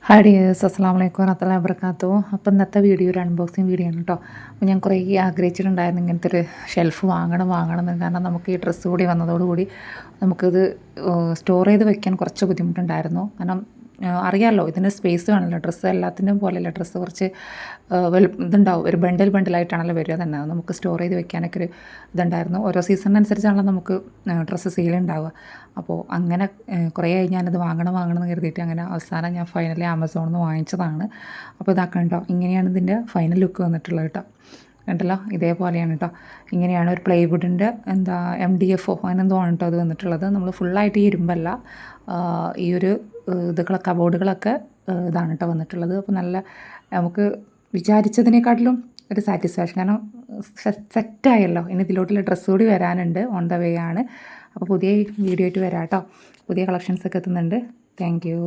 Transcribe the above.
Hi dears, അസ്സലാമു അലൈക്കും വറഹ്മത്തുള്ളാഹി വബറകാതുഹു. അപ്പോൾ ഇന്നത്തെ വീഡിയോ ഒരു അൺബോക്സിങ് വീഡിയോ ആണ് കേട്ടോ. അപ്പോൾ ഞാൻ കുറേ ആഗ്രഹിച്ചിട്ടുണ്ടായിരുന്നു ഇങ്ങനത്തെ ഒരു ഷെൽഫ് വാങ്ങണം എന്ന്. കാരണം നമുക്ക് ഈ ഡ്രസ്സ് കൂടി വന്നതോടുകൂടി നമുക്കിത് സ്റ്റോർ ചെയ്ത് വെക്കാൻ കുറച്ച് ബുദ്ധിമുട്ടുണ്ടായിരുന്നു. കാരണം അറിയാമല്ലോ, ഇതിന് സ്പേസ് വേണമല്ലോ. ഡ്രസ്സ് എല്ലാത്തിനും പോലെയല്ല, ഡ്രസ്സ് കുറച്ച് ഇതുണ്ടാവും, ഒരു ബണ്ടിലായിട്ടാണല്ലോ വരിക തന്നെ. നമുക്ക് സ്റ്റോർ ചെയ്ത് വെക്കാനൊക്കെ ഒരു ഇതുണ്ടായിരുന്നു. ഓരോ സീസണിനനുസരിച്ചാണല്ലോ നമുക്ക് ഡ്രസ്സ് സെയിൽ ഉണ്ടാവുക. അപ്പോൾ അങ്ങനെ കുറേ ആയി ഞാനത് വാങ്ങണം എന്ന് കരുതിയിട്ട് അങ്ങനെ അവസാനം ഞാൻ ഫൈനലി ആമസോണിൽ നിന്ന് വാങ്ങിച്ചതാണ്. അപ്പോൾ ഇതാക്കണം കേട്ടോ, ഇങ്ങനെയാണ് ഇതിൻ്റെ ഫൈനൽ ലുക്ക് വന്നിട്ടുള്ളത് കേട്ടോ. കണ്ടല്ലോ, ഇതേപോലെയാണ് കേട്ടോ. ഇങ്ങനെയാണ് ഒരു പ്ലൈവുഡിൻ്റെ MDF അങ്ങനെ എന്തോ ആണ് കേട്ടോ അത് വന്നിട്ടുള്ളത്. നമ്മൾ ഫുള്ളായിട്ട് ഈ ഇരുമ്പല്ല, ഈ ഒരു ഇതുകളൊക്കെ കബോർഡുകളൊക്കെ ഇതാണ് കേട്ടോ വന്നിട്ടുള്ളത്. അപ്പോൾ നല്ല നമുക്ക് വിചാരിച്ചതിനേക്കാട്ടിലും ഒരു സാറ്റിസ്ഫാക്ഷൻ, കാരണം സെറ്റായല്ലോ. ഇനി ഇതിലോട്ടുള്ള ഡ്രസ്സ് കൂടി വരാനുണ്ട്, ഓൺ ദ വേ ആണ്. അപ്പോൾ പുതിയ വീഡിയോ ആയിട്ട് വരാം കേട്ടോ. പുതിയ കളക്ഷൻസൊക്കെ എത്തുന്നുണ്ട്. Thank you.